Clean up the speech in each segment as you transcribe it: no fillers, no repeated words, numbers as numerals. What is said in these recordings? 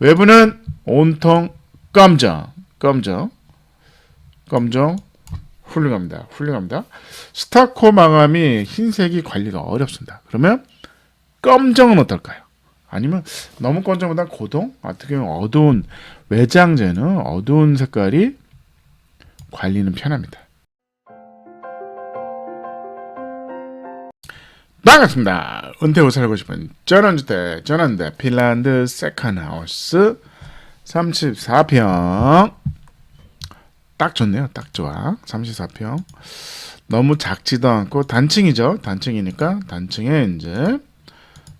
외부는 온통 검정. 훌륭합니다. 스타코 마감이 흰색이 관리가 어렵습니다. 그러면 검정은 어떨까요? 아니면 너무 검정보다 고동? 어떻게 보면 어두운 외장재는 어두운 색깔이 관리는 편합니다. 반갑습니다. 은퇴 후 살고 싶은 전원주택, 전원대 핀란드 세컨하우스 34평. 딱 좋네요. 딱 좋아. 34평. 너무 작지도 않고 단층이죠. 단층이니까 단층에 이제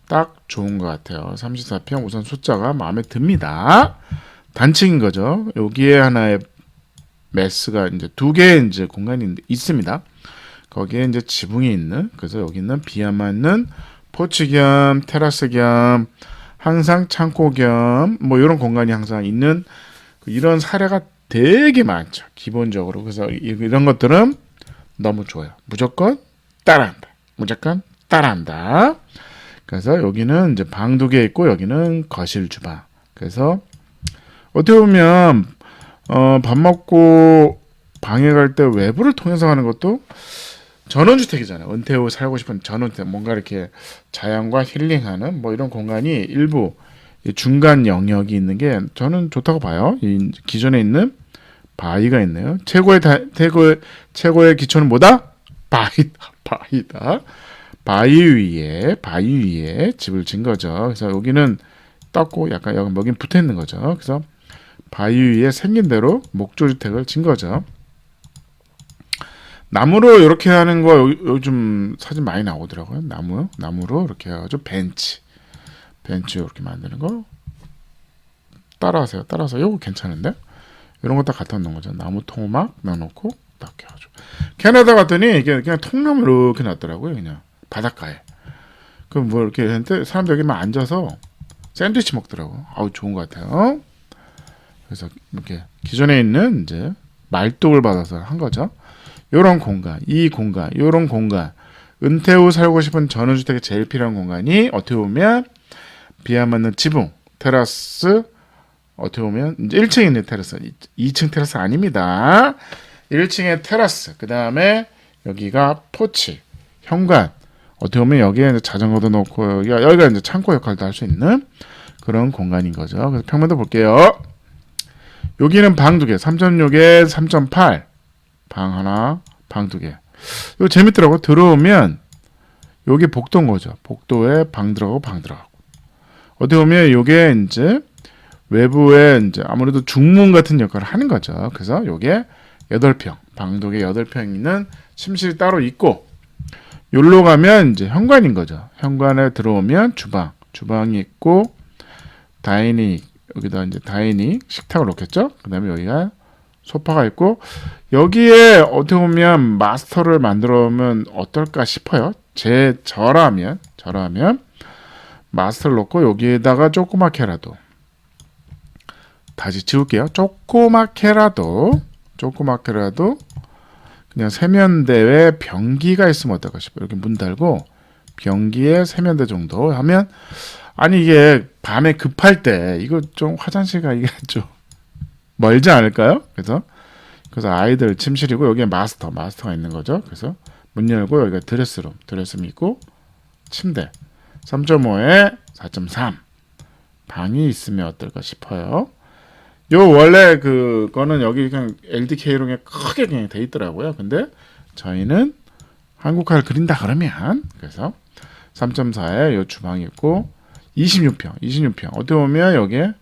딱 좋은 것 같아요. 34평 우선 숫자가 마음에 듭니다. 단층인 거죠. 여기에 하나의 메스가 이제 두 개의 이제 공간이 있습니다. 거기에 이제 지붕이 있는, 그래서 여기는 비안 맞는 포치 겸 테라스 겸 항상 창고 겸 뭐 이런 공간이 항상 있는 이런 사례가 되게 많죠. 기본적으로. 그래서 이런 것들은 너무 좋아요. 무조건 따라한다. 그래서 여기는 이제 방 두 개 있고 여기는 거실 주방. 그래서 어떻게 보면 밥 먹고 방에 갈 때 외부를 통해서 가는 것도 전원주택이잖아요. 은퇴 후 살고 싶은 전원주택, 뭔가 이렇게 자연과 힐링하는 뭐 이런 공간이 일부 중간 영역이 있는 게 저는 좋다고 봐요. 이 기존에 있는 바위가 있네요. 최고의 기초는 뭐다? 바위다. 바위 위에 집을 진 거죠. 그래서 여기는 떴고 약간 여긴 붙어 있는 거죠. 그래서 바위 위에 생긴 대로 목조주택을 진 거죠. 나무로 이렇게 하는 거 요즘 사진 많이 나오더라고요. 나무로 이렇게 해가지고 벤치 이렇게 만드는 거 따라하세요. 이거 괜찮은데? 이런 거 딱 갖다 놓는 거죠. 나무 토막 넣어놓고 딱 해가지고. 캐나다 갔더니 이게 그냥 통나무 이렇게 놨더라고요. 그냥 바닷가에. 그럼 뭐 이렇게 했는데 사람들 여기만 앉아서 샌드위치 먹더라고. 아우 좋은 것 같아요. 그래서 이렇게 기존에 있는 이제 말뚝을 받아서 한 거죠. 요런 공간, 요런 공간. 은퇴 후 살고 싶은 전원주택에 제일 필요한 공간이 어떻게 보면 비안 맞는 지붕, 테라스, 어떻게 보면 이제 1층에 있는 테라스, 2층 테라스 아닙니다. 1층에 테라스, 그 다음에 여기가 포치, 현관. 어떻게 보면 여기에 이제 자전거도 놓고 여기가 이제 창고 역할도 할 수 있는 그런 공간인 거죠. 그래서 평면도 볼게요. 여기는 방 2개, 3.6에 3.8. 방 하나, 방 2개. 이거 재밌더라고. 들어오면 여기 복도인 거죠. 복도에 방 들어가고. 어떻게 보면 이게 이제 외부에 이제 아무래도 중문 같은 역할을 하는 거죠. 그래서 이게 8평, 방 2개 8평 있는 침실이 따로 있고, 여기로 가면 이제 현관인 거죠. 현관에 들어오면 주방이 있고, 여기다 이제 다이닝, 식탁을 놓겠죠. 그 다음에 여기가 소파가 있고, 여기에 어떻게 보면 마스터를 만들어 오면 어떨까 싶어요. 저라면 마스터를 놓고 여기에다가 조그맣게라도 다시 지울게요. 조그맣게라도 그냥 세면대에 변기가 있으면 어떨까 싶어요. 이렇게 문 달고 변기에 세면대 정도 하면, 아니 이게 밤에 급할 때 이거 좀 화장실 가기가 좀 멀지 않을까요? 그래서 아이들 침실이고 여기에 마스터가 있는 거죠. 그래서 문 열고 여기가 드레스룸 있고 침대 3.5에 4.3 방이 있으면 어떨까 싶어요. 요 원래 그거는 여기 그냥 LDK로 그냥 크게 그냥 돼 있더라고요. 근데 저희는 한국화를 그린다 그러면 그래서 3.4에 요 주방이 있고 26평 어떻게 보면 여기에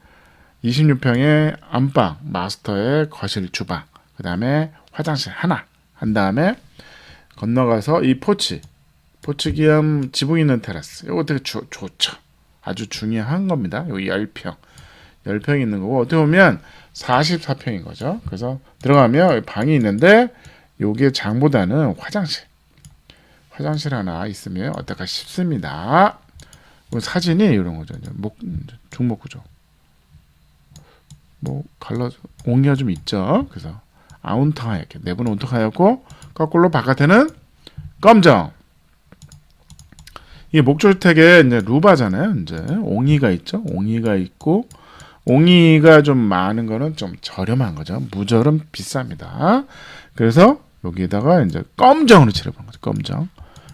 26평의 안방, 마스터의 거실, 주방, 그 다음에 화장실 하나 한 다음에 건너가서 이 포치 겸 지붕 있는 테라스. 이거 되게 좋죠. 아주 중요한 겁니다. 여기 10평 있는 거고, 어떻게 보면 44평인 거죠. 그래서 들어가면 방이 있는데 여기에 장보다는 화장실 하나 있으면 어떨까 싶습니다. 사진이 이런 거죠. 중목 구조. 뭐 옹이가 좀 있죠. 그래서 아운터하얗게 내부는 온터하였고 거꾸로 바깥에는 검정. 이게 목조주택의 이제 루바잖아요. 이제 옹이가 있죠. 옹이가 있고 옹이가 좀 많은 거는 좀 저렴한 거죠. 무절은 비쌉니다. 그래서 여기에다가 이제 검정으로 칠해보는 거죠. 검정.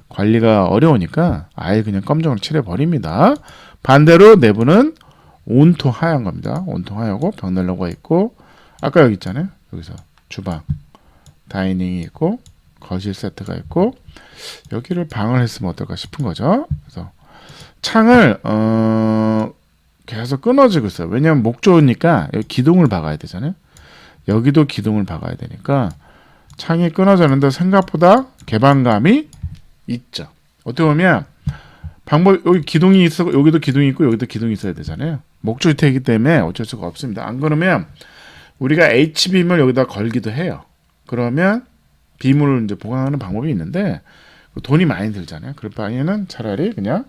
관리가 어려우니까 아예 그냥 검정으로 칠해버립니다. 반대로 내부는 온통 하얀 겁니다. 온통 하얗고 벽난로가 있고 아까 여기 있잖아요. 여기서 주방, 다이닝이 있고 거실 세트가 있고 여기를 방을 했으면 어떨까 싶은 거죠. 그래서 창을 계속 끊어지고 있어요. 왜냐하면 목 좋으니까 여기 기둥을 박아야 되잖아요. 여기도 기둥을 박아야 되니까 창이 끊어졌는데 생각보다 개방감이 있죠. 어떻게 보면 여기 기둥이 있어, 여기도 기둥이 있고 여기도 기둥이 있어야 되잖아요. 목조주택이기 때문에 어쩔 수가 없습니다. 안 그러면 우리가 H빔을 여기다 걸기도 해요. 그러면 빔을 이제 보강하는 방법이 있는데 돈이 많이 들잖아요. 그럴 바에는 차라리 그냥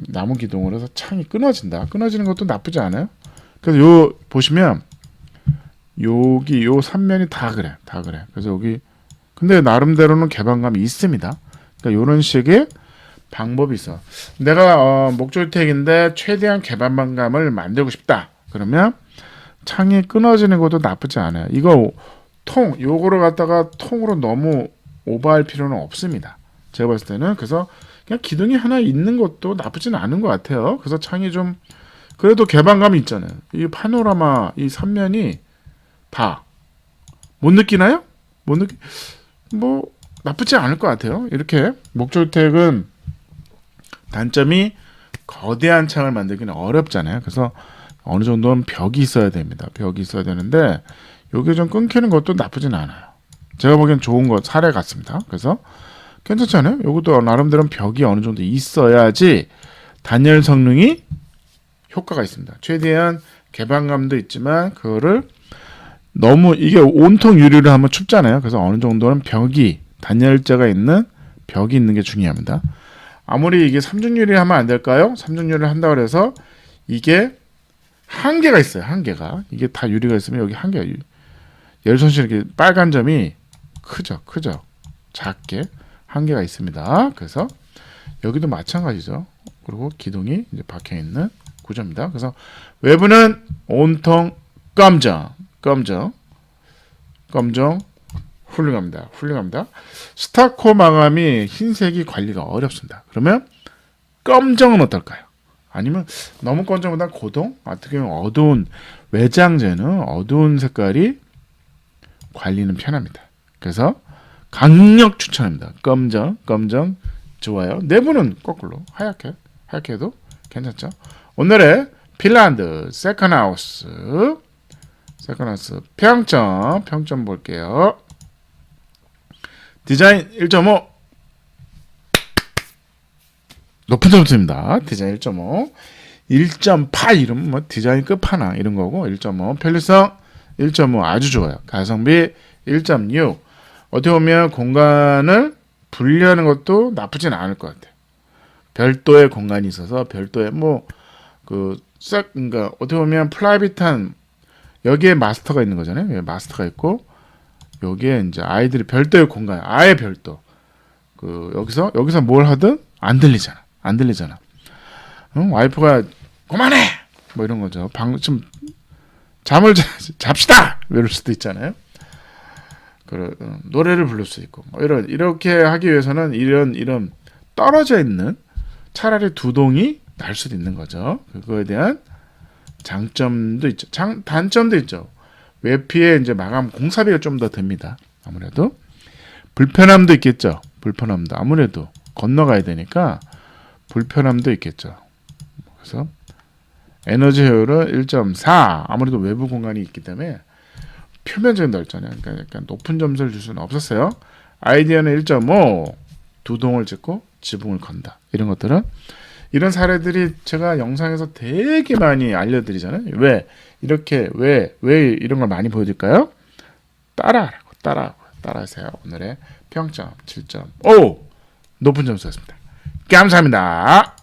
나무 기둥으로 해서 창이 끊어진다. 끊어지는 것도 나쁘지 않아요. 그래서 요 보시면 여기 요 3면이 다 그래. 그래서 여기 근데 나름대로는 개방감이 있습니다. 그러니까 이런 식의 방법이 있어. 내가 목조주택인데 최대한 개방감을 만들고 싶다. 그러면 창이 끊어지는 것도 나쁘지 않아요. 이거 요거를 갖다가 통으로 너무 오버할 필요는 없습니다. 제가 봤을 때는 그래서 그냥 기둥이 하나 있는 것도 나쁘지는 않은 것 같아요. 그래서 창이 좀 그래도 개방감이 있잖아요. 이 파노라마 이 3면이 다 못 느끼나요? 뭐 나쁘지 않을 것 같아요. 이렇게 목조주택은 단점이 거대한 창을 만들기는 어렵잖아요. 그래서 어느 정도는 벽이 있어야 됩니다. 벽이 있어야 되는데 여기 좀 끊기는 것도 나쁘진 않아요. 제가 보기엔 좋은 거 사례 같습니다. 그래서 괜찮잖아요. 이것도 나름대로 벽이 어느 정도 있어야지 단열 성능이 효과가 있습니다. 최대한 개방감도 있지만 그거를 너무 이게 온통 유리를 하면 춥잖아요. 그래서 어느 정도는 벽이 단열재가 있는 벽이 있는 게 중요합니다. 아무리 이게 삼중유리 하면 안 될까요? 삼중유리를 한다고 해서 이게 한계가 있어요. 한계가 이게 다 유리가 있으면 여기 한계가 열선실 이렇게 빨간 점이 크죠. 작게 한계가 있습니다. 그래서 여기도 마찬가지죠. 그리고 기둥이 이제 박혀 있는 구조입니다. 그래서 외부는 온통 검정 훌륭합니다. 스타코 마감이 흰색이 관리가 어렵습니다. 그러면 검정은 어떨까요? 아니면 너무 검정보다 고동? 어떻게 보면 어두운 외장재는 어두운 색깔이 관리는 편합니다. 그래서 강력 추천합니다. 검정 좋아요. 내부는 거꾸로 하얗게 해도 괜찮죠. 오늘의 핀란드 세컨하우스 평점 볼게요. 디자인 1.5 높은 점수입니다. 디자인 1.5 1.8 이러면 뭐 디자인 끝판왕 이런 거고 1.5 편리성 1.5 아주 좋아요. 가성비 1.6 어떻게 보면 공간을 분리하는 것도 나쁘진 않을 것 같아요. 별도의 공간이 있어서 별도의 그러니까 어떻게 보면 프라이빗한 여기에 마스터가 있는 거잖아요. 여기 마스터가 있고 여기에 이제 아이들이 별도의 공간, 아예 별도. 여기서 뭘 하든 안 들리잖아. 와이프가 그만해 뭐 이런 거죠. 좀 잠을 잡시다 이럴 수도 있잖아요. 노래를 부를 수 있고 뭐 이렇게 하기 위해서는 이런 떨어져 있는 차라리 두 동이 날 수도 있는 거죠. 그거에 대한 장점도 있죠. 단점도 있죠. 외피에 이제 마감 공사비가 좀 더 듭니다. 아무래도 불편함도 있겠죠. 아무래도 건너가야 되니까 불편함도 있겠죠. 그래서 에너지 효율은 1.4 아무래도 외부 공간이 있기 때문에 표면적인 넓잖아요. 그러니까 약간 높은 점수를 줄 수는 없었어요. 아이디어는 1.5 두 동을 짓고 지붕을 건다. 이런 것들은 이런 사례들이 제가 영상에서 되게 많이 알려드리잖아요. 왜 이런 걸 많이 보여줄까요? 따라하세요. 오늘의 평점 7.5 높은 점수였습니다. 감사합니다.